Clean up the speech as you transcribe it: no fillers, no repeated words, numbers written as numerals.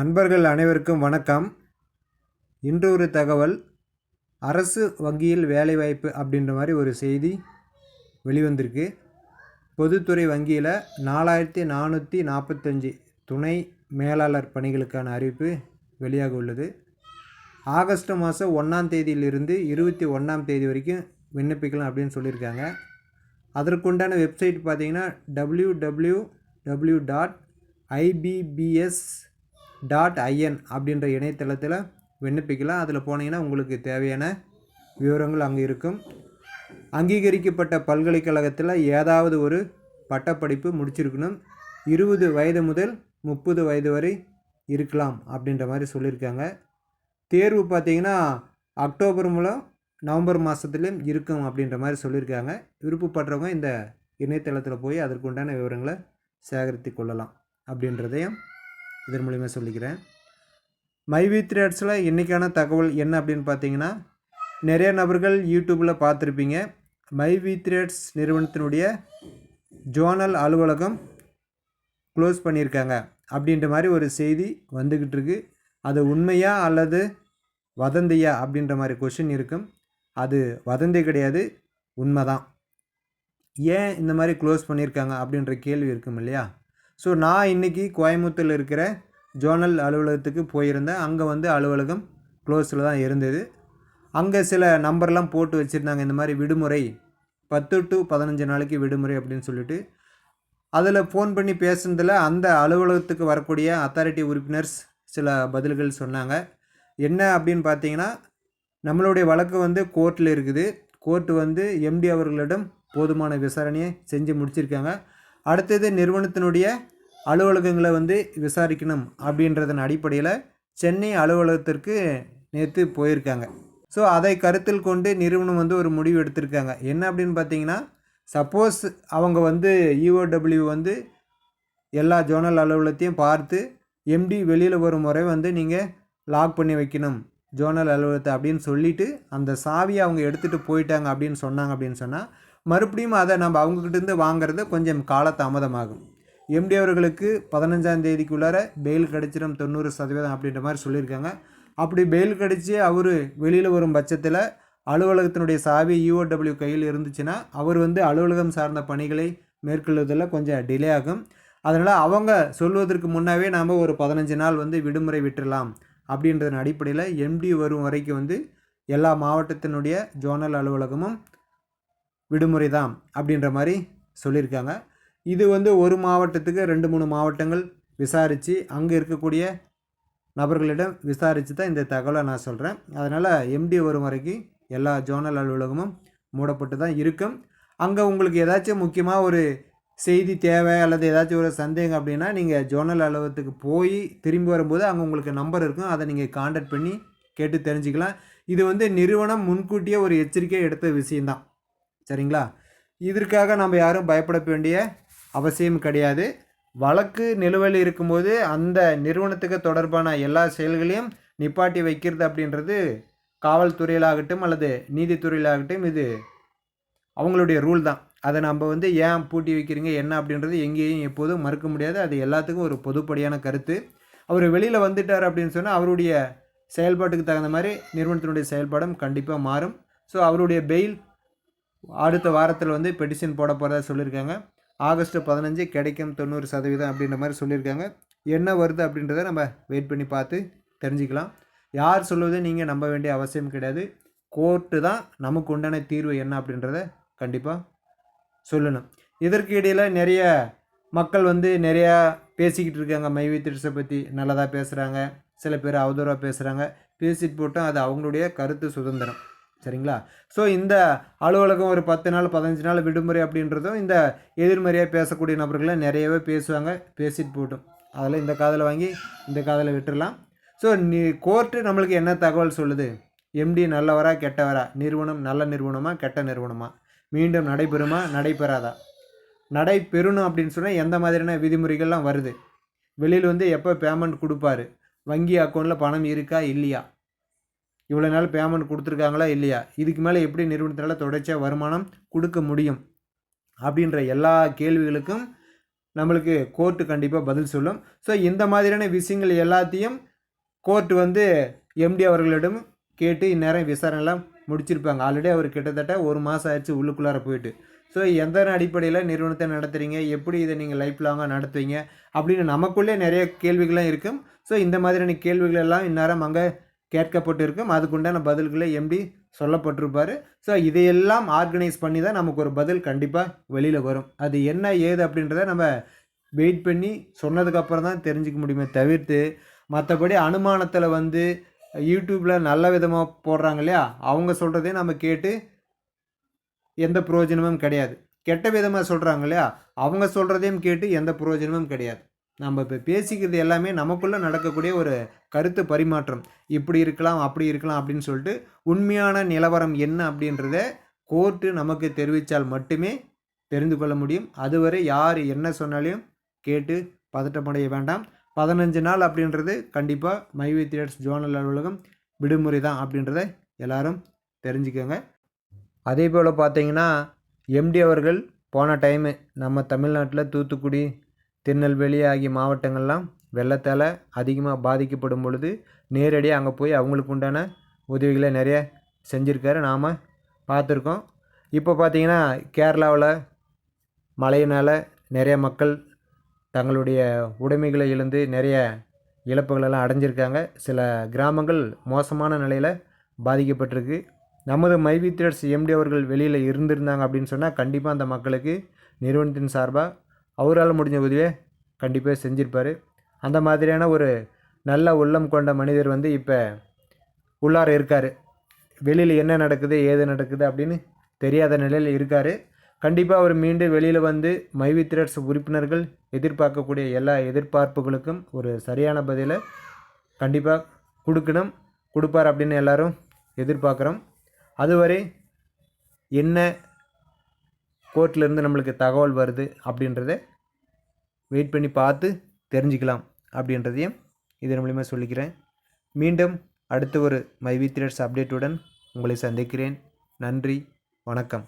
நண்பர்கள் அனைவருக்கும் வணக்கம். இன்று ஒரு தகவல், அரசு வங்கியில் வேலைவாய்ப்பு அப்படின்ற மாதிரி ஒரு செய்தி வெளிவந்திருக்கு. பொதுத்துறை வங்கியில் 4445 துணை மேலாளர் பணிகளுக்கான அறிவிப்பு வெளியாக உள்ளது. ஆகஸ்ட் மாதம் 1ஆம் தேதியிலிருந்து 21ஆம் தேதி வரைக்கும் விண்ணப்பிக்கலாம் அப்படின்னு சொல்லியிருக்காங்க. அதற்குண்டான வெப்சைட் பார்த்திங்கன்னா www.ibbs.in அப்படின்ற இணையதளத்தில் விண்ணப்பிக்கலாம். அதில் போனீங்கன்னா உங்களுக்கு தேவையான விவரங்கள் அங்கே இருக்கும். அங்கீகரிக்கப்பட்ட பல்கலைக்கழகத்தில் ஏதாவது ஒரு பட்டப்படிப்பு முடிச்சிருக்கணும். 20 வயது முதல் 30 வயது வரை இருக்கலாம் அப்படின்ற மாதிரி சொல்லியிருக்காங்க. தேர்வு பார்த்திங்கன்னா அக்டோபர் மூலம் நவம்பர் மாதத்துலேயும் இருக்கும் அப்படின்ற மாதிரி சொல்லியிருக்காங்க. விருப்பப்படுறவங்க இந்த இணையதளத்தில் போய் அதற்குண்டான விவரங்களை சேகரித்து கொள்ளலாம் அப்படின்றதையும் இதன் மூலிமா சொல்லிக்கிறேன். மைவித்ரேட்ஸில் இன்றைக்கான தகவல் என்ன அப்படின்னு பார்த்தீங்கன்னா, நிறைய நபர்கள் யூடியூப்பில் பார்த்துருப்பீங்க. மைவித்ரேட்ஸ் நிறுவனத்தினுடைய ஜோனல் அலுவலகம் க்ளோஸ் பண்ணியிருக்காங்க அப்படின்ற மாதிரி ஒரு செய்தி வந்துக்கிட்டு இருக்கு. அது உண்மையா அல்லது வதந்தியா அப்படின்ற மாதிரி கொஷின் இருக்கும். அது வதந்தி கிடையாது, உண்மைதான். ஏன் இந்த மாதிரி க்ளோஸ் பண்ணியிருக்காங்க அப்படின்ற கேள்வி இருக்கும் இல்லையா? ஸோ நான் இன்றைக்கி கோயம்புத்தூரில் இருக்கிற ஜோனல் அலுவலகத்துக்கு போயிருந்தேன். அங்கே அலுவலகம் க்ளோஸில் தான் இருந்தது. அங்கே சில நம்பர்லாம் போட்டு வச்சுருந்தாங்க, இந்த மாதிரி விடுமுறை 10 to 15 நாளைக்கு விடுமுறை அப்படின்னு சொல்லிட்டு. அதில் ஃபோன் பண்ணி பேசுனதில் அந்த அலுவலகத்துக்கு வரக்கூடிய அத்தாரிட்டி உறுப்பினர்ஸ் சில பதில்கள் சொன்னாங்க. என்ன அப்படின்னு பார்த்தீங்கன்னா, நம்மளுடைய வழக்கு கோர்ட்டில் இருக்குது. கோர்ட்டு எம்டி அவர்களிடம் போதுமான விசாரணையை செஞ்சு முடிச்சிருக்காங்க. அடுத்தது நிறுவனத்தினுடைய அலுவலகங்களை விசாரிக்கணும் அப்படின்றதன் அடிப்படையில் சென்னை அலுவலகத்திற்கு நேற்று போயிருக்காங்க. ஸோ அதை கருத்தில் கொண்டு நிறுவனம் ஒரு முடிவு எடுத்திருக்காங்க. என்ன அப்படின்னு பார்த்தீங்கன்னா, சப்போஸ் அவங்க இஓடபிள்யூ எல்லா ஜோனல் அலுவலகத்தையும் பார்த்து எம்டி வெளியில் வரும் முறை நீங்கள் லாக் பண்ணி வைக்கணும் ஜோனல் அலுவலகத்தை அப்படின்னு சொல்லிவிட்டு அந்த சாவியை அவங்க எடுத்துகிட்டு போயிட்டாங்க அப்படின்னு சொன்னாங்க. அப்படின்னு சொன்னால் மறுபடியும் அதை நம்ம அவங்கக்கிட்டேருந்து வாங்கிறது கொஞ்சம் காலதாமதமாகும். எம்டி அவர்களுக்கு 15ஆம் தேதிக்குள்ளார பெயில் கிடச்சிடும் 90% அப்படின்ற மாதிரி சொல்லியிருக்காங்க. அப்படி பெயில் கிடச்சி அவர் வெளியில் வரும் பட்சத்தில் அலுவலகத்தினுடைய சாவி இஓடபிள்யூ கையில் இருந்துச்சுன்னா அவர் அலுவலகம் சார்ந்த பணிகளை மேற்கொள்வதில் கொஞ்சம் டிலே ஆகும். அதனால் அவங்க சொல்வதற்கு முன்னாவே நாம் ஒரு 15 நாள் விடுமுறை விட்டுடலாம் அப்படின்றதன் அடிப்படையில் எம்டி வரும் வரைக்கும் எல்லா மாவட்டத்தினுடைய ஜோனல் அலுவலகமும் விடுமுறை தான் அப்படின்ற மாதிரி சொல்லியிருக்காங்க. இது ஒரு மாவட்டத்துக்கு 2-3 மாவட்டங்கள் விசாரித்து அங்கே இருக்கக்கூடிய நபர்களிடம் விசாரித்து தான் இந்த தகவலை நான் சொல்கிறேன். அதனால் எம்டி வரும் வரைக்கும் எல்லா ஜோனல் அலுவலகமும் மூடப்பட்டு தான் இருக்கும். அங்கே உங்களுக்கு ஏதாச்சும் முக்கியமாக ஒரு செய்தி தேவை அல்லது ஏதாச்சும் ஒரு சந்தேகம் அப்படின்னா நீங்கள் ஜோனல் அலுவலகத்துக்கு போய் திரும்பி வரும்போது அங்கே உங்களுக்கு நம்பர் இருக்கும். அதை நீங்கள் கான்டாக்ட் பண்ணி கேட்டு தெரிஞ்சுக்கலாம். இது நிறுவனம் முன்கூட்டியே ஒரு எச்சரிக்கை எடுத்த விஷயந்தான், சரிங்களா? இதற்காக நம்ம யாரும் பயப்பட வேண்டிய அவசியம் கிடையாது. வழக்கு நிலுவையில் இருக்கும்போது அந்த நிறுவனத்துக்கு தொடர்பான எல்லா செயல்களையும் நிப்பாட்டி வைக்கிறது அப்படின்றது காவல்துறையிலாகட்டும் அல்லது நீதித்துறையிலாகட்டும் இது அவங்களுடைய ரூல் தான். அதை நம்ம ஏன் பூட்டி வைக்கிறீங்க என்ன அப்படின்றது எங்கேயும் எப்போதும் மறுக்க முடியாது. அது எல்லாத்துக்கும் ஒரு பொதுப்படியான கருத்து. அவர் வெளியில் வந்துட்டார் அப்படின்னு சொன்னால் அவருடைய செயல்பாட்டுக்கு தகுந்த மாதிரி நிறுவனத்தினுடைய செயல்பாடும் கண்டிப்பாக மாறும். ஸோ அவருடைய பெயில் அடுத்த வாரத்தில் பெட்டிஷன் போட போகிறதா சொல்லியிருக்காங்க. ஆகஸ்ட் 15 கிடைக்கும் 90% அப்படின்ற மாதிரி சொல்லியிருக்காங்க. என்ன வருது அப்படின்றத நம்ம வெயிட் பண்ணி பார்த்து தெரிஞ்சுக்கலாம். யார் சொல்லுவதை நீங்கள் நம்ப வேண்டிய அவசியம் கிடையாது. கோர்ட்டு தான் நமக்கு உண்டான தீர்வு என்ன அப்படின்றத கண்டிப்பாக சொல்லணும். இதற்கு இடையில் நிறைய மக்கள் நிறையா பேசிக்கிட்டு இருக்காங்க. மைவித்ரேட்ஸை பற்றி நல்லதாக பேசுகிறாங்க, சில பேர் அவதூறாக பேசுகிறாங்க. பேசிட்டு போட்டோம், அது அவங்களுடைய கருத்து சுதந்திரம், சரிங்களா? ஸோ இந்த அலுவலகம் ஒரு 10 நாள் 15 நாள் விடுமுறை அப்படின்றதும் இந்த எதிர்மறையாக பேசக்கூடிய நபர்களை நிறையவே பேசுவாங்க. பேசிட்டு போட்டோம், அதில் இந்த காதில் வாங்கி இந்த காதில் விட்டுடலாம். ஸோ கோர்ட்டு நம்மளுக்கு என்ன தகவல் சொல்லுது? எம்டி நல்லவரா கெட்டவரா, நிறுவனம் நல்ல நிறுவனமா கெட்ட நிறுவனமா, மீண்டும் நடைபெறுமா நடைபெறாதா, நடைபெறணும் அப்படின்னு சொன்னால் எந்த மாதிரியான விதிமுறைகள்லாம் வருது, வெளியில் எப்போ பேமெண்ட் கொடுப்பாரு, வங்கி அக்கௌண்ட்டில் பணம் இருக்கா இல்லையா, இவ்வளோ நாள் பேமெண்ட் கொடுத்துருக்காங்களா இல்லையா, இதுக்கு மேலே எப்படி நிறுவனத்தினால தொடர்ச்சியாக வருமானம் கொடுக்க முடியும் அப்படின்ற எல்லா கேள்விகளுக்கும் நம்மளுக்கு கோர்ட்டு கண்டிப்பாக பதில் சொல்லும். ஸோ இந்த மாதிரியான விஷயங்கள் எல்லாத்தையும் கோர்ட்டு வந்து எம்டி அவர்களிடம் கேட்டு இந்நேரம் விசாரணைலாம் முடிச்சிருப்பாங்க. ஆல்ரெடி அவர் கிட்டத்தட்ட 1 மாதம் ஆயிடுச்சு உள்ளுக்குள்ளார போயிட்டு. ஸோ எந்த அடிப்படையில் நிறுவனத்தை நடத்துகிறீங்க, எப்படி இதை நீங்கள் லைஃப் லாங்காக நடத்துவீங்க அப்படின்னு நமக்குள்ளே நிறைய கேள்விகள்லாம் இருக்கும். ஸோ இந்த மாதிரியான கேள்விகள் எல்லாம் இந்நேரம் அங்கே கேட்கப்பட்டு இருக்கும். அதுக்குண்டான பதில்களை எம்டி சொல்லப்பட்டிருப்பார். ஸோ இதையெல்லாம் ஆர்கனைஸ் பண்ணி தான் நமக்கு ஒரு பதில் கண்டிப்பாக வெளியில் வரும். அது என்ன ஏது அப்படின்றத நம்ம வெயிட் பண்ணி சொன்னதுக்கப்புறம் தான் தெரிஞ்சுக்க முடியுமே தவிர்த்து, மற்றபடி அனுமானத்தில் வந்து யூடியூப்பில் நல்ல விதமாக போடுறாங்க இல்லையா, அவங்க சொல்கிறதே நம்ம கேட்டு எந்த பிரயோஜனமும் கிடையாது. கெட்ட விதமாக சொல்கிறாங்க இல்லையா, அவங்க சொல்கிறதையும் கேட்டு எந்த பிரயோஜனமும் கிடையாது. நம்ம இப்போ பேசிக்கிறது எல்லாமே நமக்குள்ளே நடக்கக்கூடிய ஒரு கருத்து பரிமாற்றம். இப்படி இருக்கலாம், அப்படி இருக்கலாம் அப்படின்னு சொல்லிட்டு உண்மையான நிலவரம் என்ன அப்படின்றத கோர்ட்டு நமக்கு தெரிவித்தால் மட்டுமே தெரிந்து கொள்ள முடியும். அதுவரை யார் என்ன சொன்னாலையும் கேட்டு பதட்டமடைய வேண்டாம். 15 நாள் அப்படின்றது கண்டிப்பாக மைவி தியேட்டர்ஸ் ஜோனல் அலுவலகம் விடுமுறை தான் அப்படின்றத எல்லாரும் தெரிஞ்சுக்கோங்க. அதே போல் பார்த்தீங்கன்னா எம்டி அவர்கள் போன டைமு நம்ம தமிழ்நாட்டில் தூத்துக்குடி, திருநெல்வேலி ஆகிய மாவட்டங்கள்லாம் வெள்ளத்தால் அதிகமாக பாதிக்கப்படும் பொழுது நேரடியாக அங்கே போய் அவங்களுக்கு உண்டான உதவிகளை நிறைய செஞ்சுருக்காரு, நாம் பார்த்துருக்கோம். இப்போ பார்த்திங்கன்னா கேரளாவில் மழையினால் நிறைய மக்கள் தங்களுடைய உடைமைகளை இழந்து நிறைய இழப்புகளெல்லாம் அடைஞ்சிருக்காங்க. சில கிராமங்கள் மோசமான நிலையில் பாதிக்கப்பட்டிருக்கு. நமது மைவி தியேட்டர்ஸ் எம்டி அவர்கள் வெளியில் இருந்திருந்தாங்க அப்படின்னு சொன்னால் கண்டிப்பாக அந்த மக்களுக்கு நிறுவனத்தின் சார்பாக அவரால் முடிஞ்ச உதவியை கண்டிப்பாக செஞ்சுருப்பார். அந்த மாதிரியான ஒரு நல்ல உள்ளம் கொண்ட மனிதர் வந்து இப்போ உள்ளார இருக்கார். வெளியில் என்ன நடக்குது ஏது நடக்குது அப்படின்னு தெரியாத நிலையில் இருக்கார். கண்டிப்பாக அவர் மீண்டும் வெளியில் வந்து மைவி தியேட்டர்ஸ் உறுப்பினர்கள் எதிர்பார்க்கக்கூடிய எல்லா எதிர்பார்ப்புகளுக்கும் ஒரு சரியான பதிலை கண்டிப்பாக கொடுப்பார் அப்படின்னு எல்லாரும் எதிர்பார்க்குறோம். அதுவரை என்ன கோர்ட்லேருந்து நம்மளுக்கு தகவல் வருது அப்படின்றத வெயிட் பண்ணி பார்த்து தெரிஞ்சுக்கலாம் அப்படின்றதையும் இதன் மூலிமா சொல்லிக்கிறேன். மீண்டும் அடுத்த ஒரு மைவி தியேட்டர்ஸ் அப்டேட்டுடன் உங்களை சந்திக்கிறேன். நன்றி, வணக்கம்.